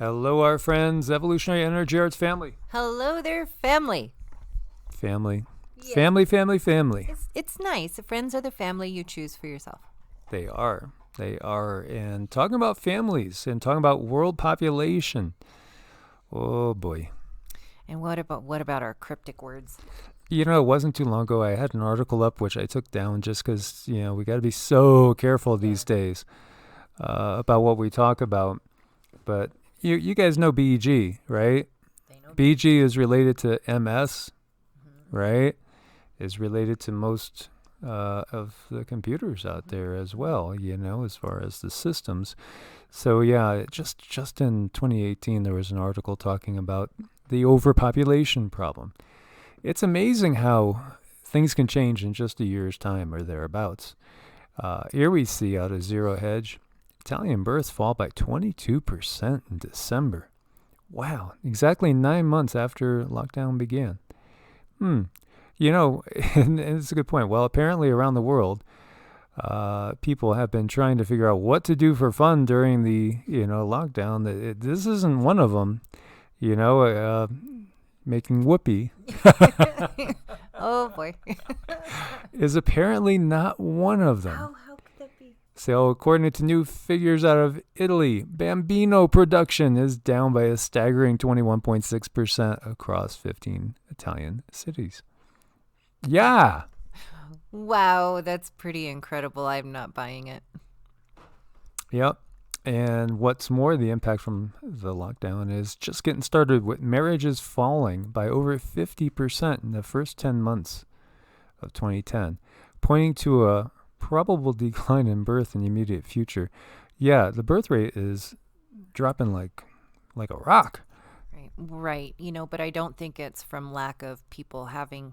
Hello, our friends, Evolutionary Energy Arts family. Hello there, family. Family. Yeah. Family. It's nice. Friends are the family you choose for yourself. They are. And talking about families and talking about world population. Oh, boy. And what about our cryptic words? You know, it wasn't too long ago I had an article up which I took down just because, we got to be so careful these days about what we talk about. But you guys know BEG, right? They know BEG is related to MS, right? Is related to most of the computers out there as well, as far as the systems. So, yeah, just in 2018, there was an article talking about the overpopulation problem. It's amazing how things can change in just a year's time or thereabouts. Here we see out of Zero Hedge, Italian births fall by 22% in December. Wow, exactly 9 months after lockdown began. And it's a good point. Well, apparently around the world, people have been trying to figure out what to do for fun during the, lockdown. This isn't one of them, making whoopee. Oh, boy. Is apparently not one of them. How could that be? So, according to new figures out of Italy, Bambino production is down by a staggering 21.6% across 15 Italian cities. Yeah. Wow, that's pretty incredible. I'm not buying it. Yep. And what's more, the impact from the lockdown is just getting started with marriages falling by over 50% in the first 10 months of 2010, pointing to a probable decline in birth in the immediate future. Yeah, the birth rate is dropping like a rock. Right. But I don't think it's from lack of people having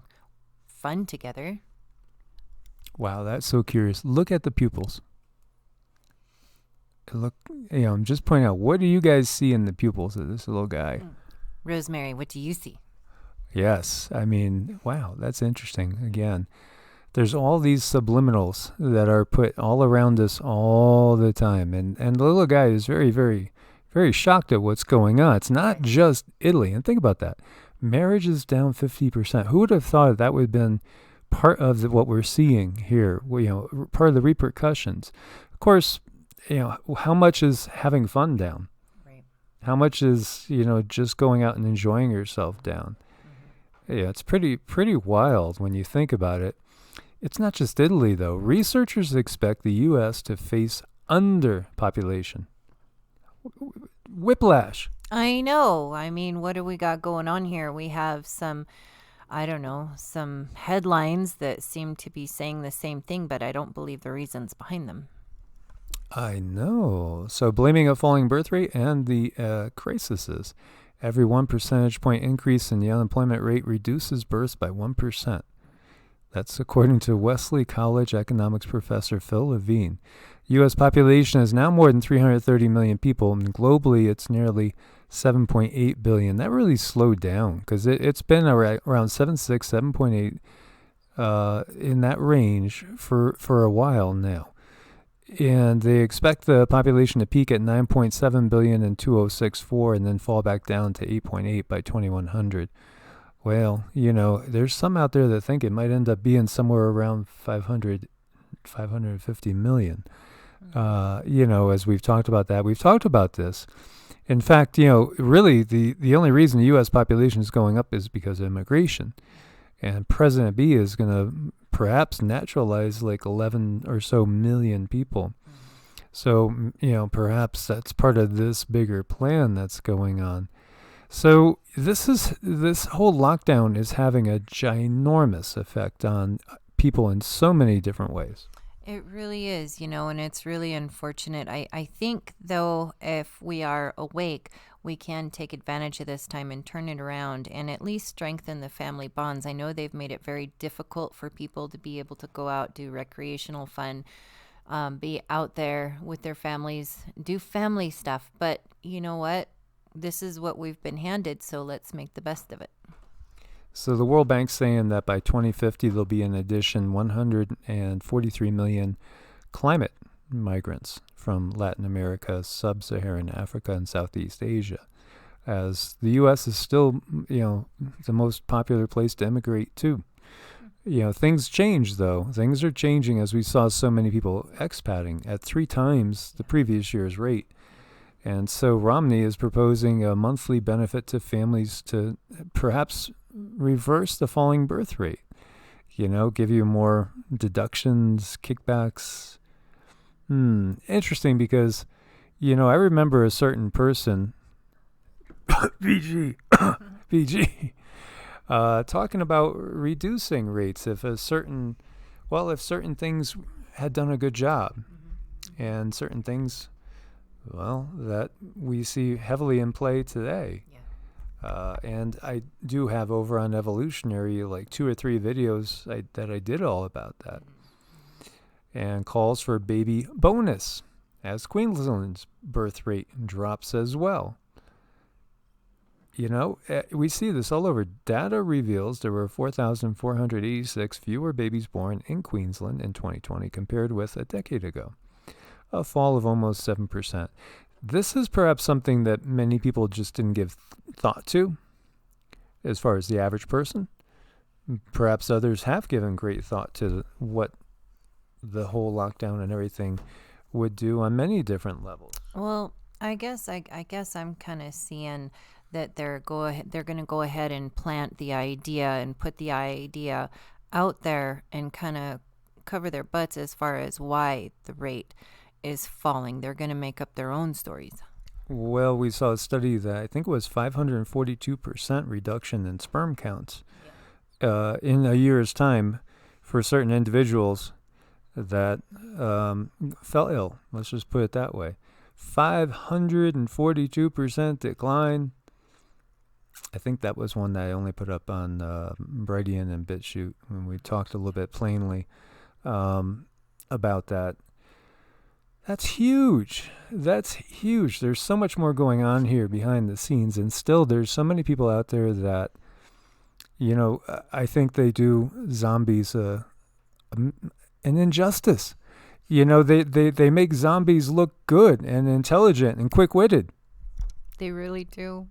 fun together. Wow, that's so curious. Look at the pupils. Look, I'm just pointing out, what do you guys see in the pupils of this little guy? Rosemary, what do you see? Yes, I mean, wow, that's interesting. Again, there's all these subliminals that are put all around us all the time. And the little guy is very, very, very shocked at what's going on. It's not just Italy. And think about that. Marriage is down 50%. Who would have thought that would have been part of what we're seeing here? Part of the repercussions. Of course, how much is having fun down? Right. How much is, just going out and enjoying yourself down? Mm-hmm. Yeah, it's pretty wild when you think about it. It's not just Italy, though. Researchers expect the U.S. to face underpopulation. Whiplash. I know. I mean, what do we got going on here? We have some headlines that seem to be saying the same thing, but I don't believe the reasons behind them. I know. So blaming a falling birth rate and the crises. Every 1 percentage point increase in the unemployment rate reduces births by 1%. That's according to Wesley College economics professor Phil Levine. U.S. population is now more than 330 million people, and globally it's nearly 7.8 billion. That really slowed down because it's been around 7.6, 7.8 in that range for a while now. And they expect the population to peak at 9.7 billion in 2064 and then fall back down to 8.8 by 2100. Well, there's some out there that think it might end up being somewhere around 550 million. As we've talked about that, we've talked about this. In fact, really the only reason the U.S. population is going up is because of immigration. And President B is going to perhaps naturalize like 11 or so million people. So, perhaps that's part of this bigger plan that's going on. So this whole lockdown is having a ginormous effect on people in so many different ways. It really is, and it's really unfortunate. I think, though, if we are awake, we can take advantage of this time and turn it around and at least strengthen the family bonds. I know they've made it very difficult for people to be able to go out, do recreational fun, be out there with their families, do family stuff. But you know what? This is what we've been handed, so let's make the best of it. So the World Bank's saying that by 2050 there'll be an addition 143 million climate migrants from Latin America, Sub-Saharan Africa, and Southeast Asia, as the U.S. is still, the most popular place to immigrate to. Things change, though. Things are changing, as we saw so many people expatting at 3 times the previous year's rate. And so Romney is proposing a monthly benefit to families to perhaps reverse the falling birth rate. Give you more deductions, kickbacks. Interesting, because, I remember a certain person, BG, talking about reducing rates if certain things had done a good job, and certain things, that we see heavily in play today. And I do have over on Evolutionary like 2 or 3 videos that I did all about that, and calls for baby bonus as Queensland's birth rate drops as well. We see this all over. Data reveals there were 4,486 fewer babies born in Queensland in 2020 compared with a decade ago, a fall of almost 7%. This is perhaps something that many people just didn't give thought to, as far as the average person. Perhaps others have given great thought to what the whole lockdown and everything would do on many different levels. Well, I guess I'm kind of seeing that they're going to go ahead and plant the idea and put the idea out there and kind of cover their butts as far as why the rate is falling. They're going to make up their own stories. Well, we saw a study that I think was 542% reduction in sperm counts in a year's time for certain individuals that fell ill. Let's just put it that way. 542% decline. I think that was one that I only put up on Brighteon and Bitchute when we talked a little bit plainly about that. That's huge. There's so much more going on here behind the scenes, and still there's so many people out there that, I think they do zombies an injustice. They make zombies look good and intelligent and quick-witted. They really do.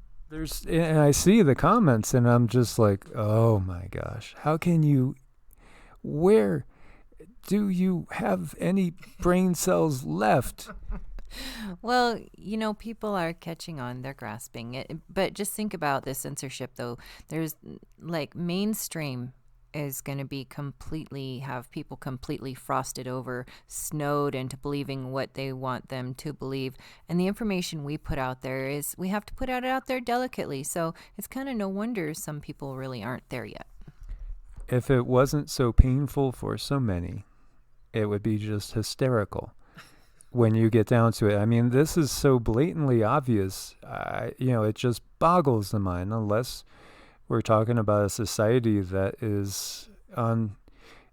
And I see the comments, and I'm just like, oh my gosh, how can you? Where do you have any brain cells left? Well, people are catching on. They're grasping it. But just think about the censorship, though. There's like mainstream is going to be have people completely frosted over, snowed into believing what they want them to believe. And the information we put out there we have to put it out there delicately. So it's kind of no wonder some people really aren't there yet. If it wasn't so painful for so many, it would be just hysterical when you get down to it. I mean, this is so blatantly obvious. It just boggles the mind, unless we're talking about a society that is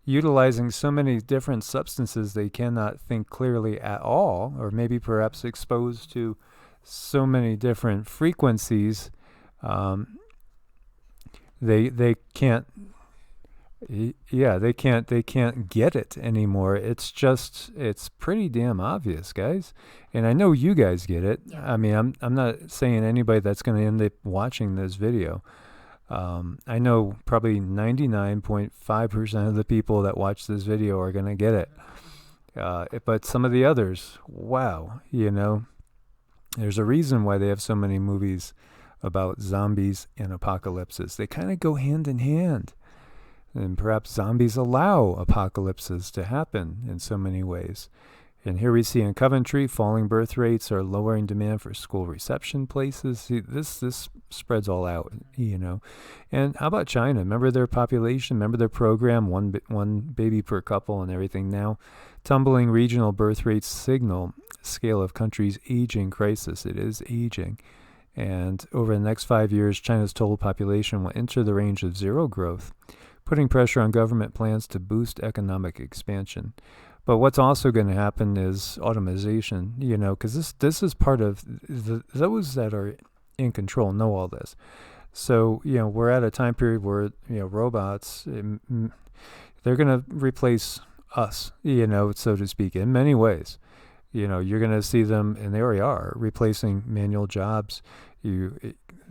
utilizing so many different substances they cannot think clearly at all, or maybe perhaps exposed to so many different frequencies. They can't. Yeah, they can't get it anymore. It's pretty damn obvious, guys. And I know you guys get it. Yeah. I mean, I'm not saying anybody that's going to end up watching this video. I know probably 99.5% of the people that watch this video are going to get it. But some of the others, wow, there's a reason why they have so many movies about zombies and apocalypses. They kind of go hand in hand. And perhaps zombies allow apocalypses to happen in so many ways. And here we see in Coventry, falling birth rates are lowering demand for school reception places. See, this spreads all out, And how about China? Remember their population? Remember their program, one baby per couple and everything now? Tumbling regional birth rates signal scale of country's aging crisis. It is aging. And over the next 5 years, China's total population will enter the range of zero growth, putting pressure on government plans to boost economic expansion. But what's also going to happen is automation, because this is part of those that are in control know all this. So, we're at a time period where, robots, they're going to replace us, so to speak, in many ways. You're going to see them, and they already are, replacing manual jobs.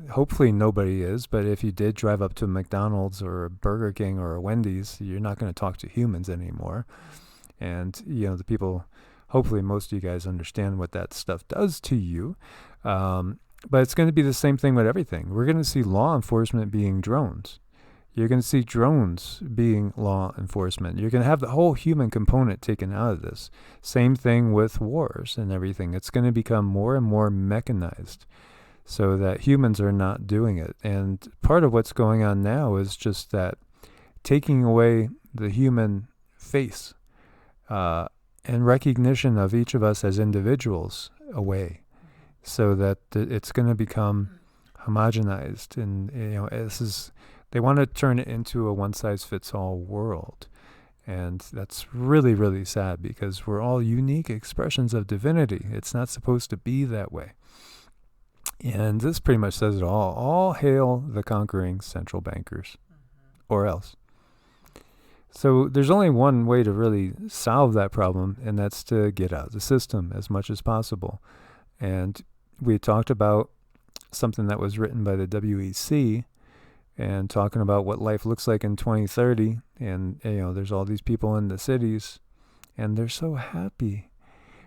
Hopefully nobody is, but if you did drive up to a McDonald's or a Burger King or a Wendy's, you're not going to talk to humans anymore. And, the people, hopefully most of you guys understand what that stuff does to you. But it's going to be the same thing with everything. We're going to see law enforcement being drones. You're going to see drones being law enforcement. You're going to have the whole human component taken out of this. Same thing with wars and everything. It's going to become more and more mechanized so that humans are not doing it. And part of what's going on now is just that taking away the human face and recognition of each of us as individuals away, so that it's going to become homogenized. And, they want to turn it into a one-size-fits-all world. And that's really, really sad, because we're all unique expressions of divinity. It's not supposed to be that way. And this pretty much says it all. All hail the conquering central bankers, or else. So there's only one way to really solve that problem, and that's to get out of the system as much as possible. And we talked about something that was written by the WEC, and talking about what life looks like in 2030. And, there's all these people in the cities, and they're so happy.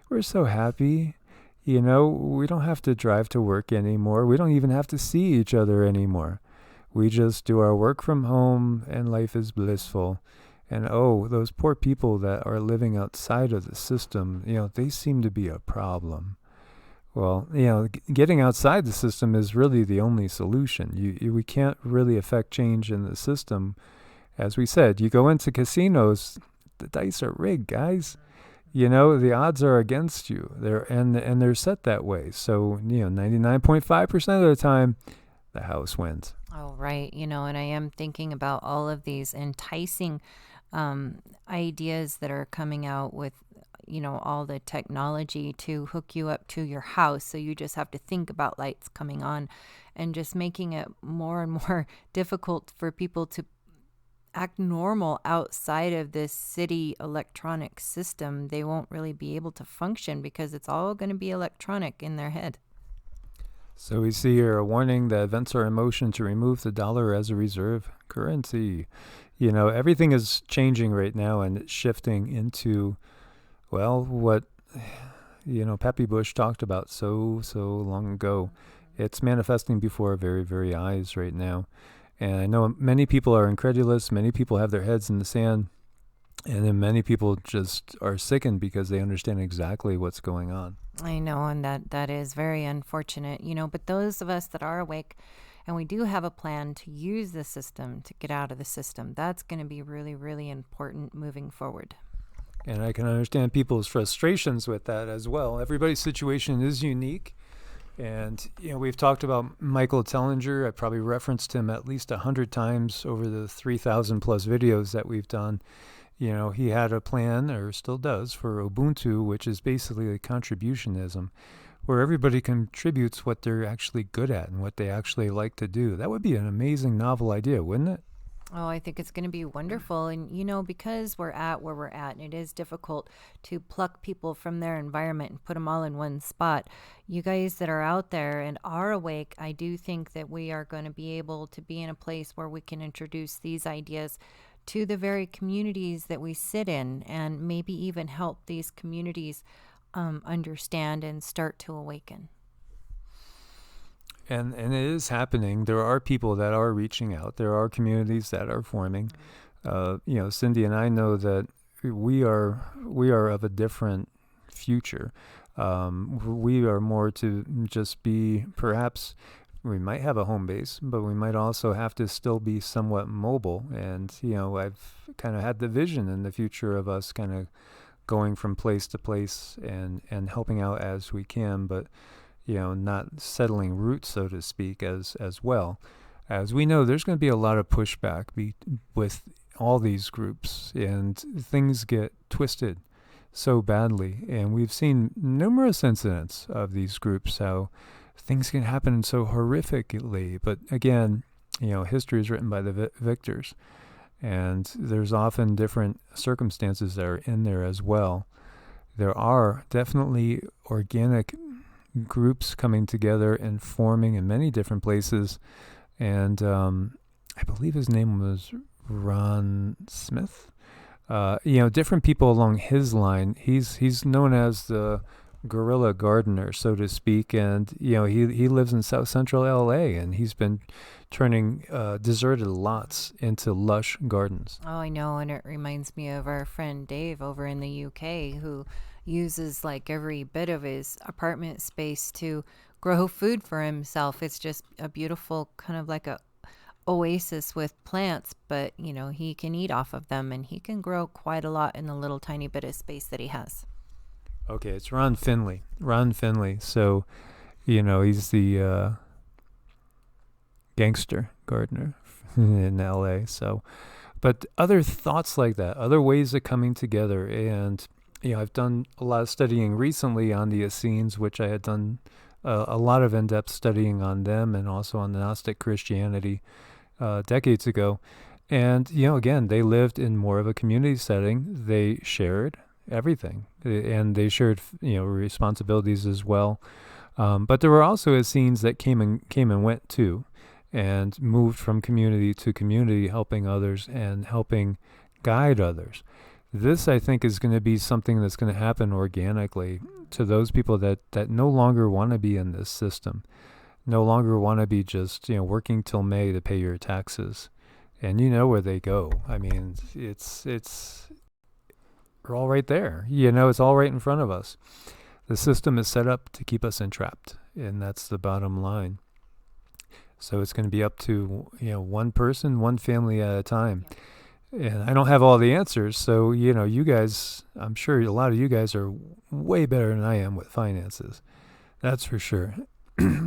We're so happy. We don't have to drive to work anymore. We don't even have to see each other anymore. We just do our work from home, and life is blissful. And, those poor people that are living outside of the system, they seem to be a problem. Well, getting outside the system is really the only solution. We can't really affect change in the system. As we said, you go into casinos, the dice are rigged, guys. The odds are against you. They're set that way. So, 99.5% of the time, the house wins. Oh, right. And I am thinking about all of these enticing ideas that are coming out with all the technology to hook you up to your house. So you just have to think about lights coming on, and just making it more and more difficult for people to act normal outside of this city electronic system. They won't really be able to function because it's all going to be electronic in their head. So we see here a warning that events are in motion to remove the dollar as a reserve currency. Everything is changing right now, and it's shifting into, what, Peppy Bush talked about so long ago. It's manifesting before our very, very eyes right now. And I know many people are incredulous. Many people have their heads in the sand. And then many people just are sickened because they understand exactly what's going on. I know, and that is very unfortunate, but those of us that are awake, and we do have a plan to use the system to get out of the system, that's going to be really, really important moving forward. And I can understand people's frustrations with that as well. Everybody's situation is unique. And, we've talked about Michael Tellinger. I probably referenced him at least 100 times over the 3,000 plus videos that we've done. He had a plan, or still does, for Ubuntu, which is basically a contributionism, where everybody contributes what they're actually good at and what they actually like to do. That would be an amazing novel idea, wouldn't it? Oh, I think it's going to be wonderful. And, because we're at where we're at, and it is difficult to pluck people from their environment and put them all in one spot. You guys that are out there and are awake, I do think that we are going to be able to be in a place where we can introduce these ideas to the very communities that we sit in, and maybe even help these communities understand and start to awaken. And it is happening. There are people that are reaching out. There are communities that are forming. Cindy and I know that we are of a different future. We are more to just be, perhaps we might have a home base, but we might also have to still be somewhat mobile. And, I've kind of had the vision in the future of us kind of going from place to place and helping out as we can, but not settling roots, so to speak, as well. As we know, there's going to be a lot of pushback with all these groups, and things get twisted so badly. And we've seen numerous incidents of these groups, how things can happen so horrifically. But again, history is written by the victors, and there's often different circumstances that are in there as well. there are definitely organic groups coming together and forming in many different places. And I believe his name was Ron Smith. Different people along his line. He's known as the guerrilla gardener, so to speak, and he lives in South Central LA, and he's been turning deserted lots into lush gardens. Oh, I know, and it reminds me of our friend Dave over in the UK, who uses like every bit of his apartment space to grow food for himself. It's just a beautiful kind of like a oasis with plants, but he can eat off of them, and he can grow quite a lot in the little tiny bit of space that he has. Okay, it's Ron Finley. So, he's the gangster gardener in LA. So, but other thoughts like that, other ways of coming together. And, I've done a lot of studying recently on the Essenes, which I had done a lot of in-depth studying on them, and also on the Gnostic Christianity decades ago. And, again, they lived in more of a community setting. They shared everything, and they shared, responsibilities as well. But there were also Essenes that came and went too, and moved from community to community, helping others and helping guide others. This, I think, is going to be something that's going to happen organically to those people that no longer want to be in this system, no longer want to be just, working till May to pay your taxes. And you know where they go. I mean, we're all right there. It's all right in front of us. The system is set up to keep us entrapped, and that's the bottom line. So it's going to be up to, one person, one family at a time. And I don't have all the answers. So, you guys, I'm sure a lot of you guys are way better than I am with finances. That's for sure.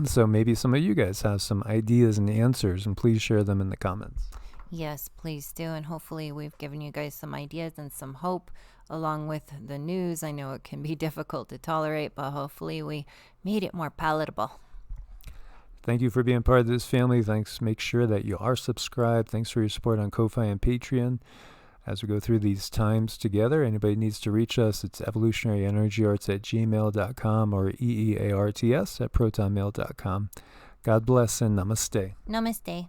So maybe some of you guys have some ideas and answers, and please share them in the comments. Yes, please do. And hopefully we've given you guys some ideas and some hope along with the news. I know it can be difficult to tolerate, but hopefully we made it more palatable. Thank you for being part of this family. Thanks. Make sure that you are subscribed. Thanks for your support on Ko-Fi and Patreon as we go through these times together. Anybody needs to reach us, it's evolutionaryenergyarts@gmail.com or EEARTS@protonmail.com. God bless and namaste. Namaste.